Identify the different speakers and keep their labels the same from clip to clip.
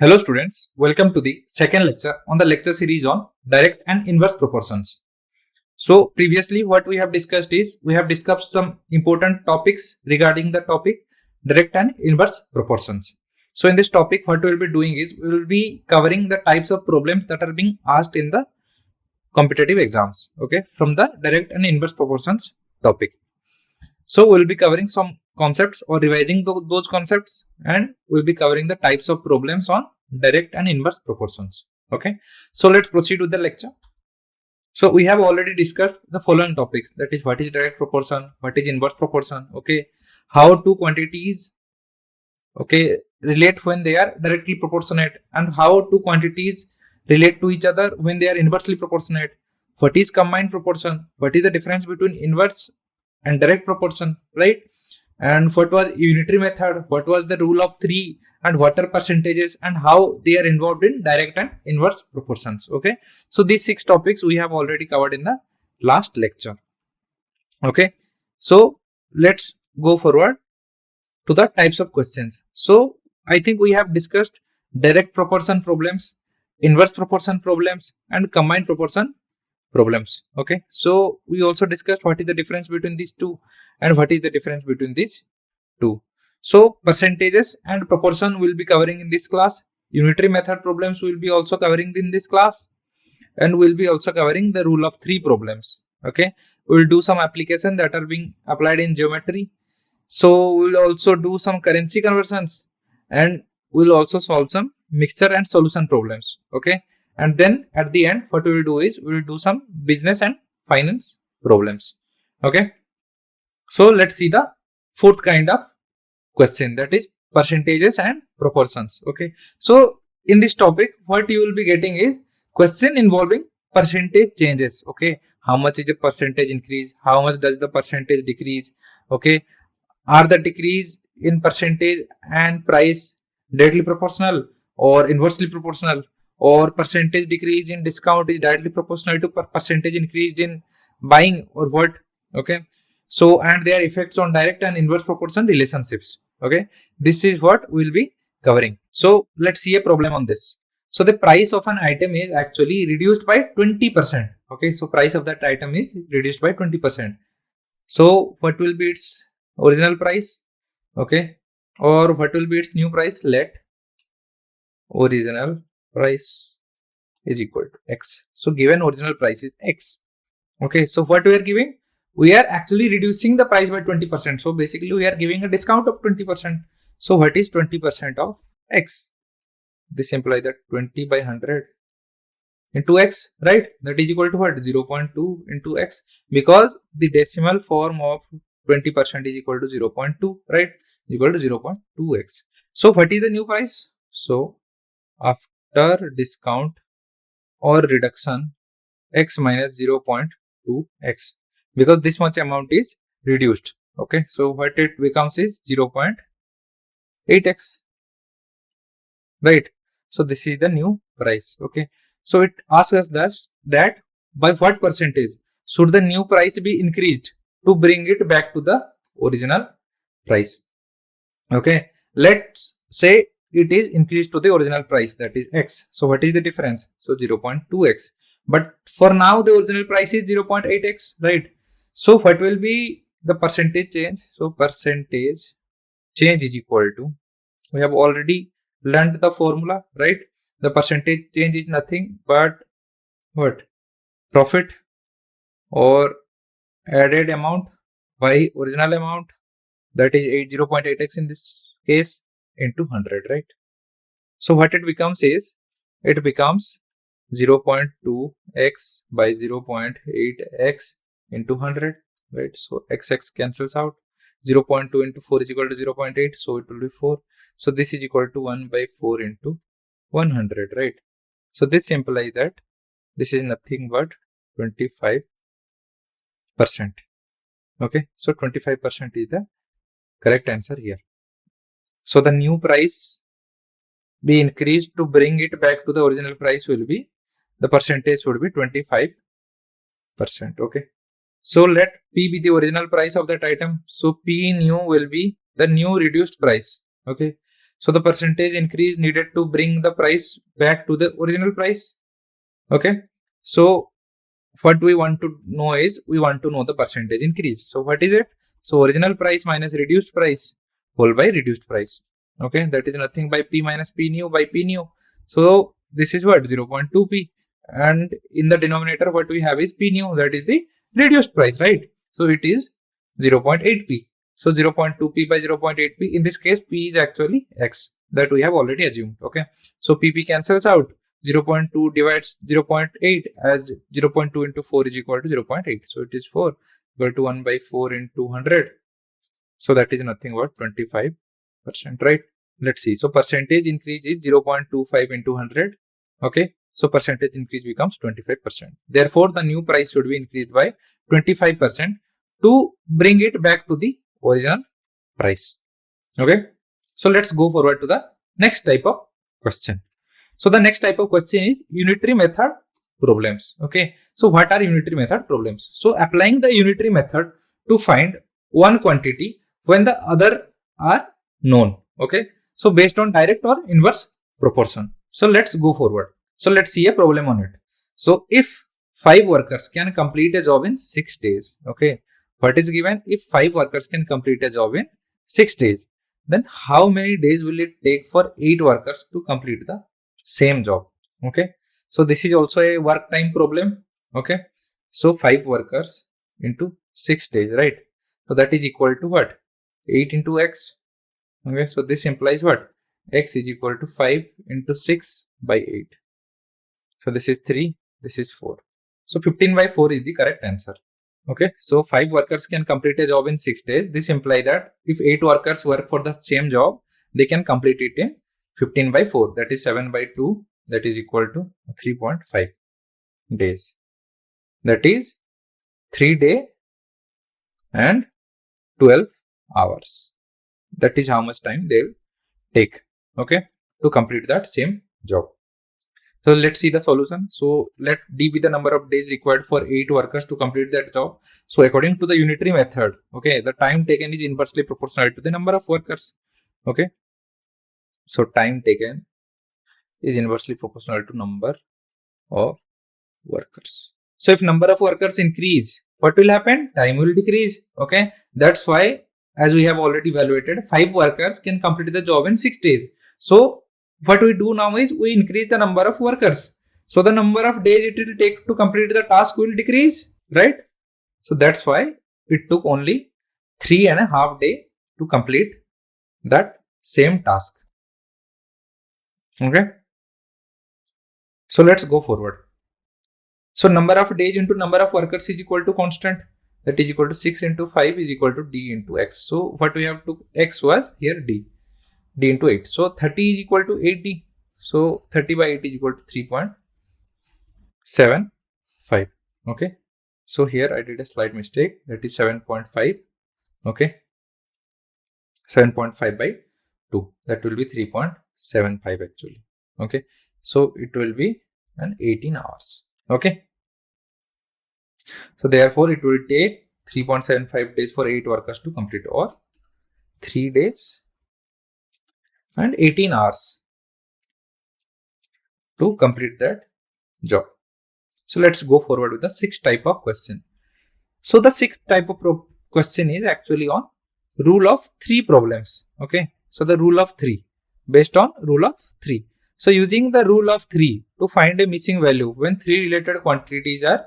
Speaker 1: Hello students, welcome to the second lecture on the lecture series on direct and inverse proportions. So previously what we have discussed is we have discussed some important topics regarding the topic direct and inverse proportions. So in this topic what we will be doing is we will be covering the types of problems that are being asked in the competitive exams, okay, from the direct and inverse proportions topic. So we'll be covering some concepts or revising those concepts, and we'll be covering the types of problems on direct and inverse proportions. Okay, so let's proceed with the lecture. So we have already discussed the following topics, that is what is direct proportion, what is inverse proportion, okay, how two quantities, okay, relate when they are directly proportionate, and how two quantities relate to each other when they are inversely proportionate. What is combined proportion, what is the difference between inverse and direct proportion, right? And what was unitary method, what was the rule of three, and what are percentages, and how they are involved in direct and inverse proportions. Okay, so these 6 topics we have already covered in the last lecture. Okay, so let's go forward to the types of questions. So I think we have discussed direct proportion problems, inverse proportion problems, and combined proportion problems. Okay, so we also discussed what is the difference between these two and what is the difference between these two. So percentages and proportion will be covering in this class. Unitary method problems will be also covering in this class, and we'll be also covering the rule of three problems. Okay, we'll do some application that are being applied in geometry. So we'll also do some currency conversions, and we'll also solve some mixture and solution problems. Okay, and then at the end what we will do is we will do some business and finance problems. Okay, so let's see the fourth kind of question, that is percentages and proportions. Okay, so in this topic what you will be getting is question involving percentage changes. Okay, how much is the percentage increase, how much does the percentage decrease, okay, are the decrease in percentage and price directly proportional or inversely proportional, or percentage decrease in discount is directly proportional to percentage increased in buying, or what? Okay, so and their effects on direct and inverse proportion relationships. Okay, this is what we'll be covering. So let's see a problem on this. So the price of an item is actually reduced by 20%. Okay, so price of that item is reduced by 20%. So what will be its original price? Okay, or what will be its new price? Let original price is equal to x. So given original price is x. Okay, so what we are giving? We are actually reducing the price by 20%. So basically we are giving a discount of 20%. So what is 20% of x? This implies that 20 by 100 into x, right? That is equal to what? 0.2 into x, because the decimal form of 20% is equal to 0.2, right? Equal to 0.2x. So what is the new price? So after discount or reduction, x minus 0.2x, because this much amount is reduced. Okay, so what it becomes is 0.8x, right? So this is the new price. Okay, so it asks us that by what percentage should the new price be increased to bring it back to the original price. Okay, let's say it is increased to the original price, that is x. So what is the difference? So 0.2x, but for now the original price is 0.8x, right? So what will be the percentage change? So percentage change is equal to, we have already learned the formula, right? The percentage change is nothing but what? Profit or added amount by original amount, that is 0.8x in this case, into 100, right? So what it becomes is, it becomes 0.2x by 0.8x into 100, right? So x cancels out. 0.2 into 4 is equal to 0.8, so it will be 4. So this is equal to 1 by 4 into 100, right? So this implies that this is nothing but 25%. Okay, so 25% is the correct answer here. So the new price be increased to bring it back to the original price will be, the percentage would be 25%. Okay, so let P be the original price of that item. So P new will be the new reduced price. Okay, So the percentage increase needed to bring the price back to the original price. Okay. So what we want to know is, we want to know the percentage increase. So what is it? So original price minus reduced price whole by reduced price. Okay, that is nothing by P minus P new by P new. So this is what 0.2P, and in the denominator what we have is P new, that is the reduced price, right? So it is 0.8P. So 0.2P by 0.8P, in this case P is actually X, that we have already assumed. Okay, so PP cancels out. 0.2 divides 0.8 as 0.2 into 4 is equal to 0.8. So it is 4 equal to 1 by 4 into 100. So that is nothing but 25%, right? Let's see. So percentage increase is 0.25 into 100. Okay. So percentage increase becomes 25%. Therefore, the new price should be increased by 25% to bring it back to the original price. Okay. So let's go forward to the next type of question. So the next type of question is unitary method problems. Okay. So what are unitary method problems? So applying the unitary method to find one quantity when the other are known. Okay. So based on direct or inverse proportion. So let's go forward. So let's see a problem on it. So if 5 workers can complete a job in 6 days. Okay. What is given? If 5 workers can complete a job in 6 days, then how many days will it take for 8 workers to complete the same job? Okay, so this is also a work time problem. Okay, so 5 workers into 6 days, right? So that is equal to what? 8 into x. Okay, so this implies what? X is equal to 5 into 6 by 8. So this is 3, this is 4. So 15 by 4 is the correct answer. Okay, so 5 workers can complete a job in 6 days. This implies that if 8 workers work for the same job, they can complete it in 15 by 4, that is 7 by 2, that is equal to 3.5 days. That is 3 days and 12 hours. That is how much time they will take, okay, to complete that same job. So let's see the solution. So let D be the number of days required for 8 workers to complete that job. So according to the unitary method, okay, the time taken is inversely proportional to the number of workers. Okay, so time taken is inversely proportional to number of workers. So if number of workers increase, what will happen? Time will decrease. Okay, that's why, as we have already evaluated, 5 workers can complete the job in 6 days. So what we do now is we increase the number of workers. So the number of days it will take to complete the task will decrease, right? So that's why it took only 3.5 days to complete that same task. Okay. So let's go forward. So number of days into number of workers is equal to constant. That is equal to 6 into 5 is equal to D into X. So what we have to, X was here D. D into 8. So 30 is equal to 8D. So 30 by 8 is equal to 3.75. Okay. So here I did a slight mistake. That is 7.5. Okay. 7.5 by 2. That will be 3.75 actually. Okay. So it will be an 18 hours. Okay. So therefore it will take 3.75 days for 8 workers to complete, or 3 days and 18 hours to complete that job. So let's go forward with the 6th type of question. So the 6th type of question is actually on rule of 3 problems. Okay. So the rule of 3, based on rule of 3. So using the rule of 3 to find a missing value when 3 related quantities are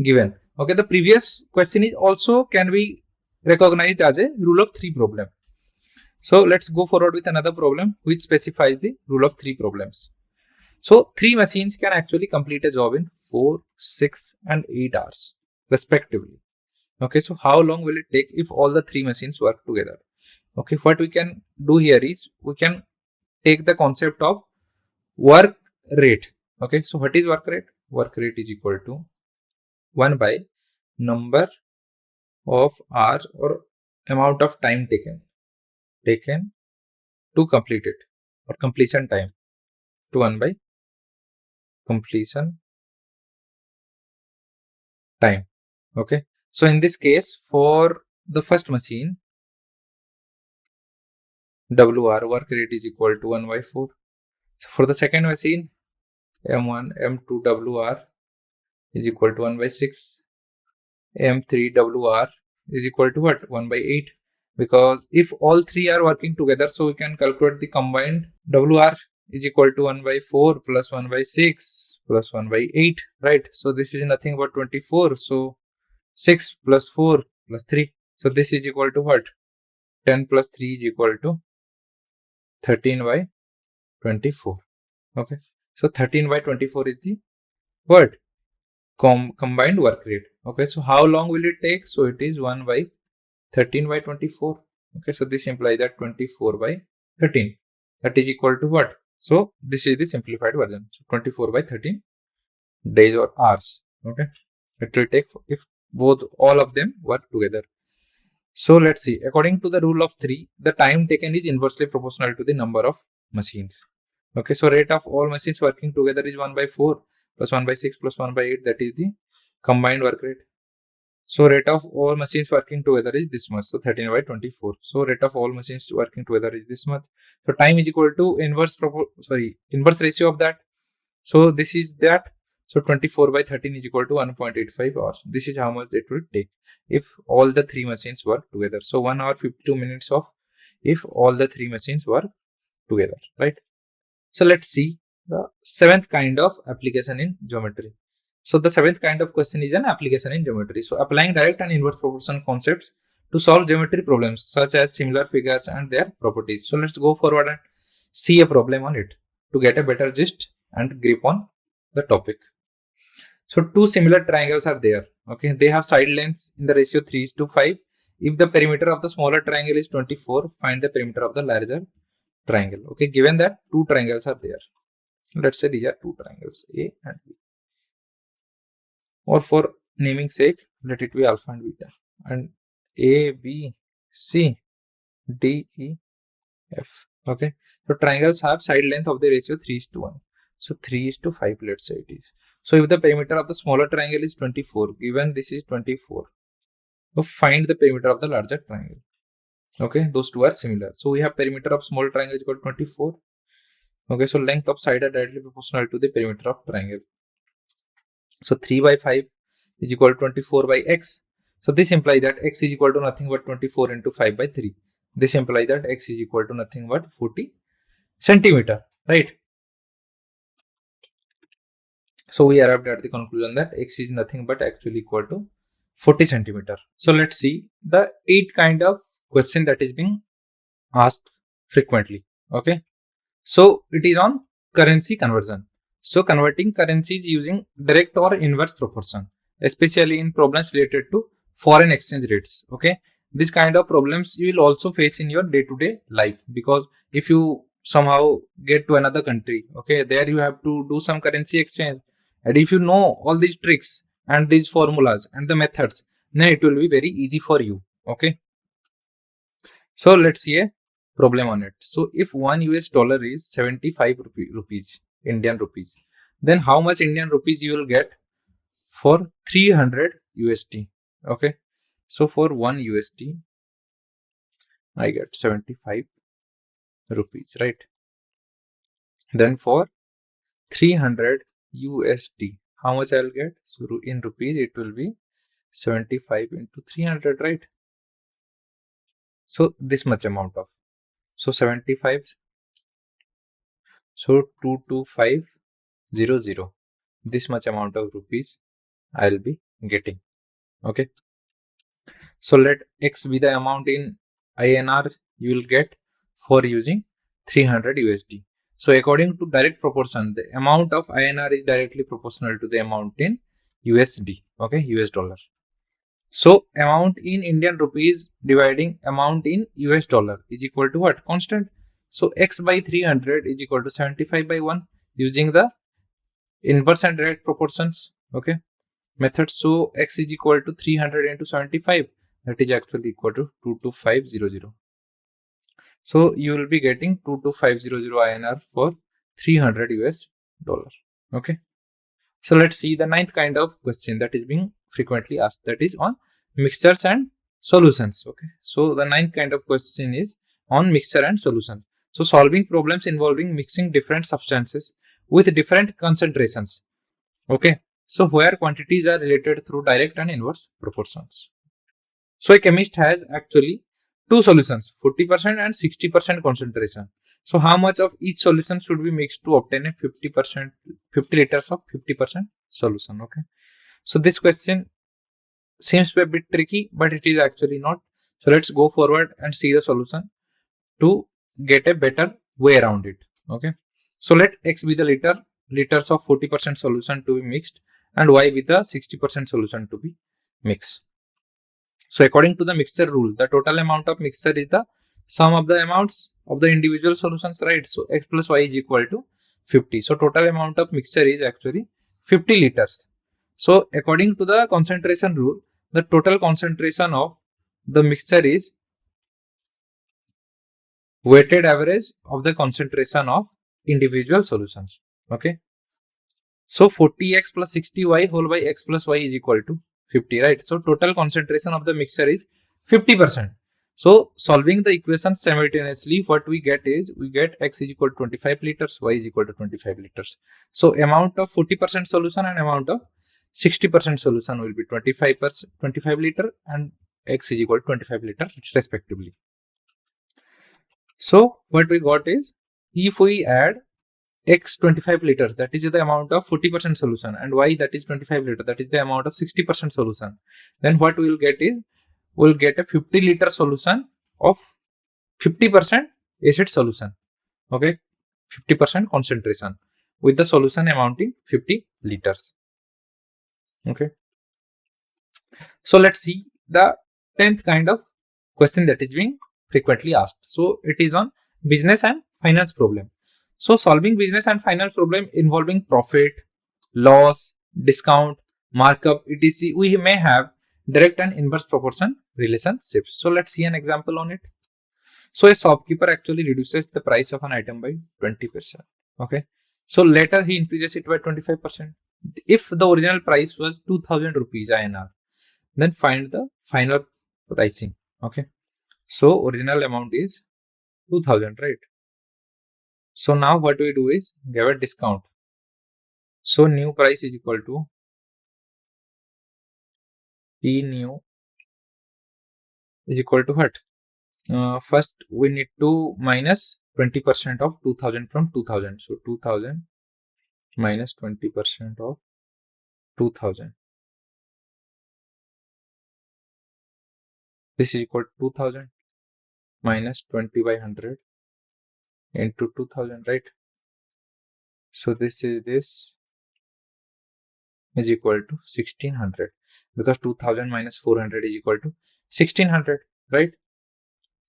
Speaker 1: given. Okay. The previous question is also can be recognized as a rule of 3 problem. So let's go forward with another problem which specifies the rule of 3 problems. So 3 machines can actually complete a job in 4, 6 and 8 hours respectively. Okay, so how long will it take if all the 3 machines work together? Okay, what we can do here is we can take the concept of work rate. Okay, so what is work rate? Work rate is equal to 1 by number of hours or amount of time taken to complete it, or completion time, to 1 by completion time. Okay, so in this case, for the first machine, WR work rate is equal to 1 by 4. So for the second machine, M1, M2 WR is equal to 1 by 6. M3 WR is equal to what? 1 by 8. Because if all three are working together, so we can calculate the combined WR is equal to 1 by 4 plus 1 by 6 plus 1 by 8, right? So this is nothing but 24. So 6 plus 4 plus 3. So this is equal to what? 10 plus 3 is equal to 13 by 24. Okay. So 13 by 24 is the what? Combined work rate. Okay. So how long will it take? So it is 1 by 13 by 24. Okay. So this implies that 24 by 13. That is equal to what? So this is the simplified version. So 24 by 13 days or hours. Okay. It will take if both all of them work together. So let's see. According to the rule of 3, the time taken is inversely proportional to the number of machines. Okay. So rate of all machines working together is 1 by 4 plus 1 by 6 plus 1 by 8. That is the combined work rate. So rate of all machines working together is this much. So 13 by 24. So rate of all machines working together is this much. So time is equal to inverse ratio of that. So this is that. So 24 by 13 is equal to 1.85 hours. This is how much it will take if all the three machines work together. So 1 hour 52 minutes of if all the three machines work together, right? So let's see the seventh kind of application in geometry. So the seventh kind of question is an application in geometry. So applying direct and inverse proportion concepts to solve geometry problems such as similar figures and their properties. So let's go forward and see a problem on it to get a better gist and grip on the topic. So two similar triangles are there. Okay, they have side lengths in the ratio 3:5. If the perimeter of the smaller triangle is 24, find the perimeter of the larger triangle. Okay, given that two triangles are there. Let's say these are two triangles, A and B. Or for naming sake, let it be alpha and beta. And A, B, C, D, E, F. Okay, so triangles have side length of the ratio 3:1. So 3:5, let's say it is. So if the perimeter of the smaller triangle is 24, given this is 24, so find the perimeter of the larger triangle. Okay, those two are similar. So we have perimeter of small triangle is equal to 24. Okay, so length of side are directly proportional to the perimeter of triangle. So 3 by 5 is equal to 24 by x. So this implies that x is equal to nothing but 24 into 5 by 3. This implies that x is equal to nothing but 40 centimeter, right? So we arrived at the conclusion that x is nothing but actually equal to 40 centimeter. So let's see the 8 kind of question that is being asked frequently. Okay. So it is on currency conversion. So converting currencies using direct or inverse proportion, especially in problems related to foreign exchange rates. Okay. This kind of problems you will also face in your day-to-day life, because if you somehow get to another country, okay, there you have to do some currency exchange. And if you know all these tricks and these formulas and the methods, then it will be very easy for you. Okay. So let's see a problem on it. So if $1 US is 75 rupees, Indian rupees, then how much Indian rupees you will get for 300 USD? Okay. So for 1 USD, I get 75 rupees, right? Then for 300 USD, how much I'll get? So in rupees, it will be 75 into 300, right? So this much amount of, so 75, so 22500, this much amount of rupees I'll be getting. Okay. So let X be the amount in INR you will get for using 300 USD. So according to direct proportion, the amount of INR is directly proportional to the amount in USD. Okay, US dollar. So amount in Indian rupees dividing amount in US dollar is equal to what? Constant. So X by 300 is equal to 75 by 1 using the inverse and direct proportions. Okay, method. So X is equal to 300 into 75. That is actually equal to 22500. So you will be getting 22500 INR for 300 US dollar. Okay. So let's see the ninth kind of question that is being frequently asked, that is on mixtures and solutions. Okay. So the ninth kind of question is on mixture and solution. So solving problems involving mixing different substances with different concentrations. Okay. So where quantities are related through direct and inverse proportions. So a chemist has actually two solutions, 40% and 60% concentration. So how much of each solution should be mixed to obtain a 50%, 50 liters of 50% solution? Okay. So this question seems to be a bit tricky, but it is actually not. So let's go forward and see the solution to get a better way around it. Okay. So let X be the liters of 40% solution to be mixed and Y with the 60% solution to be mixed. So according to the mixture rule, the total amount of mixture is the sum of the amounts of the individual solutions, right? So X plus Y is equal to 50. So total amount of mixture is actually 50 liters. So according to the concentration rule, the total concentration of the mixture is weighted average of the concentration of individual solutions. Okay. So 40x plus 60y whole by x plus y is equal to 50, right? So total concentration of the mixture is 50%. So solving the equation simultaneously, what we get is, we get x is equal to 25 liters, y is equal to 25 liters. So amount of 40% solution and amount of 60% solution will be 25 liter and x is equal to 25 liters respectively. So what we got is, if we add x 25 liters, that is the amount of 40% solution, and y that is 25 liter, that is the amount of 60% solution, then what we will get is, we will get a 50 liter solution of 50% acid solution. Okay, 50% concentration with the solution amounting 50 liters. Okay, so let's see the 10th kind of question that is being frequently asked. So it is on business and finance problem. So solving business and finance problem involving profit, loss, discount, markup, etc. We may have direct and inverse proportion relationships. So let's see an example on it. So a shopkeeper actually reduces the price of an item by 20%. Okay. So later he increases it by 25%. If the original price was 2000 rupees INR, then find the final pricing. Okay. So original amount is 2000, right? So now what we do is give a discount. So new price is equal to P new is equal to what? First we need to minus 20% of 2000 from 2000. So 2000 minus 20% of 2000. This is equal to 2000 minus 20 by 100 into 2000, right? So this is equal to 1600, because 2000 minus 400 is equal to 1600, right?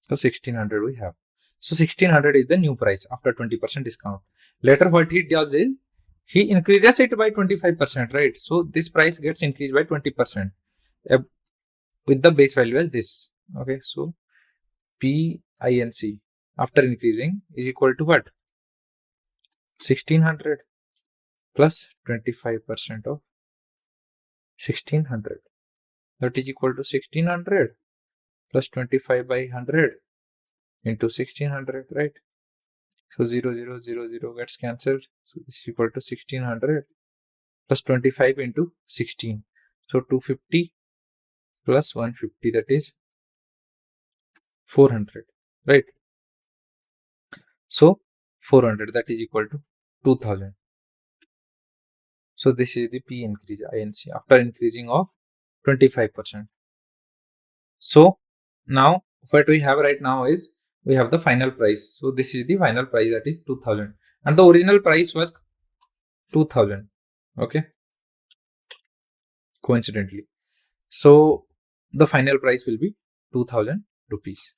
Speaker 1: So 1600 we have. So 1600 is the new price after 20% discount. Later what he does is, he increases it by 25%, right? So this price gets increased by 20% with the base value as this. Okay, so PINC after increasing is equal to what? 1600 plus 25% of 1600, that is equal to 1600 plus 25 by 100 into 1600, right? So 0 0 0 0 gets cancelled. So this is equal to 1600 plus 25 into 16. So 250 plus 150, that is 400, right? So 400, that is equal to 2000. So this is the P increase INC after increasing of 25%. So now what we have right now is, we have the final price. So this is the final price, that is 2000, and the original price was 2000. Okay, coincidentally. So the final price will be 2000 rupees.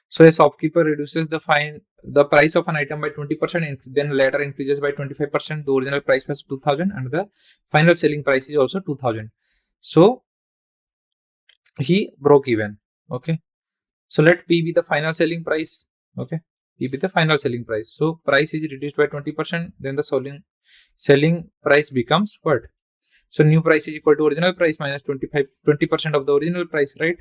Speaker 1: So a shopkeeper reduces the price of an item by 20% and then later increases by 25%. The original price was 2000 and the final selling price is also 2000. So he broke even. Okay. So let P be the final selling price. Okay. P be the final selling price. So price is reduced by 20%. Then the selling price becomes what? So new price is equal to original price minus 20% of the original price, right?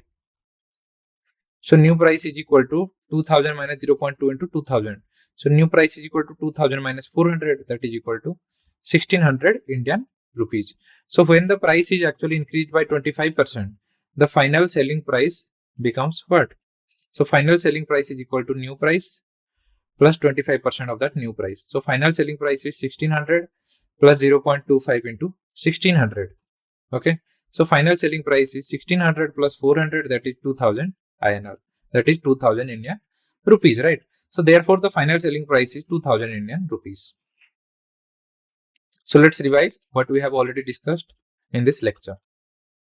Speaker 1: So new price is equal to 2000 minus 0.2 into 2000. So new price is equal to 2000 minus 400, that is equal to 1600 Indian rupees. So when the price is actually increased by 25%, the final selling price becomes what? So final selling price is equal to new price plus 25% of that new price. So final selling price is 1600 plus 0.25 into 1600. Okay. So final selling price is 1600 plus 400, that is 2000 INR. That is 2000 Indian rupees, right? So therefore the final selling price is 2000 Indian rupees. So let's revise what we have already discussed in this lecture.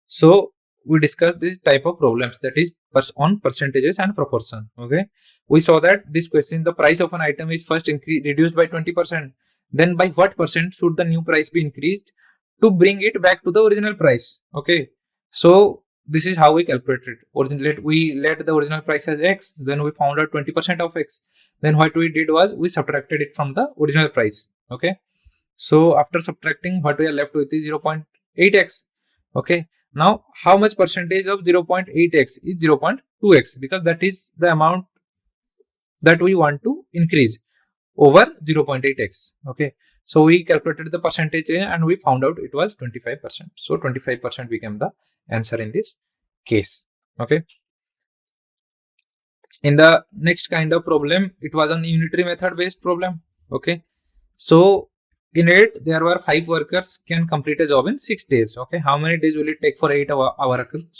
Speaker 1: So we discussed this type of problems, that is on percentages and proportion. Okay. We saw that this question, the price of an item is first reduced by 20%. Then by what percent should the new price be increased to bring it back to the original price? Okay. So this is how we calculated. We let the original price as X. Then we found out 20% of X. Then what we did was we subtracted it from the original price. Okay. So after subtracting, what we are left with is 0.8x. Okay. Now, how much percentage of 0.8x is 0.2x? Because that is the amount that we want to increase over 0.8x. Okay. So we calculated the percentage and we found out it was 25%. So 25% became the answer in this case. Okay. In the next kind of problem, it was an unitary method based problem. Okay. So in it, there were 5 workers can complete a job in 6 days. Okay. How many days will it take for 8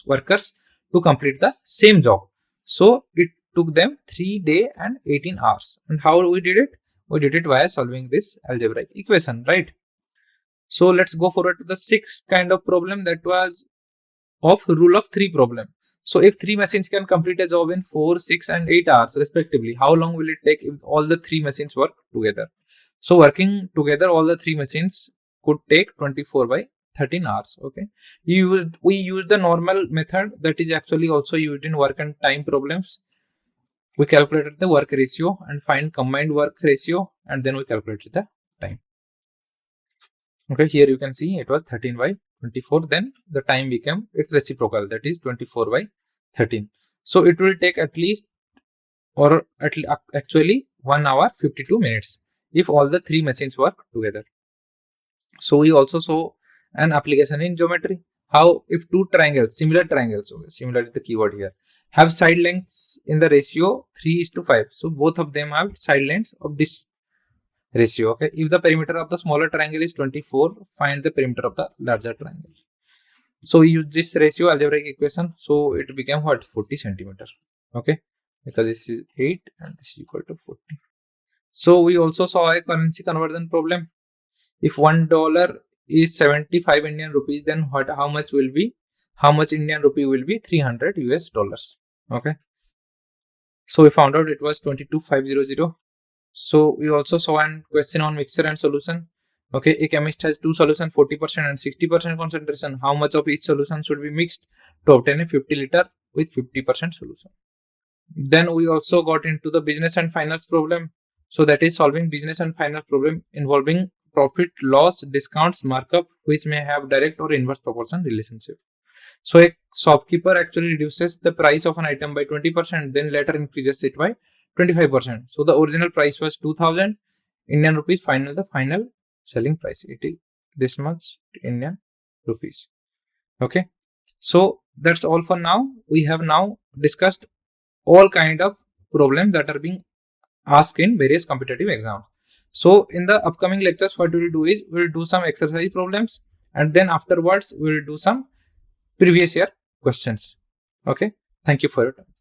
Speaker 1: workers to complete the same job? So it took them 3 days and 18 hours. And how we did it? We did it via solving this algebraic equation, right? So let's go forward to the 6th kind of problem, that was of rule of 3 problem. So if 3 machines can complete a job in 4, 6 and 8 hours respectively, how long will it take if all the 3 machines work together? So working together, all the 3 machines could take 24 by 13 hours. Okay. We used the normal method that is actually also used in work and time problems. We calculated the work ratio and find combined work ratio, and then we calculated the time. Okay, here you can see it was 13 by 24. Then the time became its reciprocal, that is 24 by 13. So it will take at least, or actually 1 hour 52 minutes if all the 3 machines work together. So we also saw an application in geometry. How if 2 triangles, similar triangles, okay, similar is the keyword here, have side lengths in the ratio 3:5. So both of them have side lengths of this ratio. Okay. If the perimeter of the smaller triangle is 24, find the perimeter of the larger triangle. So we use this ratio algebraic equation. So it became what? 40 centimeter. Okay. Because this is 8 and this is equal to 40. So we also saw a currency conversion problem. If $1 is 75 Indian rupees, then how much Indian rupee will be? 300 US dollars. Okay. So we found out it was 22,500. So we also saw a question on mixture and solution. Okay, a chemist has 2 solutions, 40% and 60% concentration. How much of each solution should be mixed to obtain a 50 liter with 50% solution? Then we also got into the business and finance problem. So that is solving business and finance problem involving profit, loss, discounts, markup, which may have direct or inverse proportion relationship. So a shopkeeper actually reduces the price of an item by 20%, then later increases it by 25%. So the original price was 2000 Indian rupees. The final selling price, it is this much Indian rupees. Okay. So that's all for now. We have now discussed all kind of problems that are being asked in various competitive exams. So in the upcoming lectures, what we will do is we will do some exercise problems, and then afterwards we will do some previous year questions. Okay. Thank you for your time.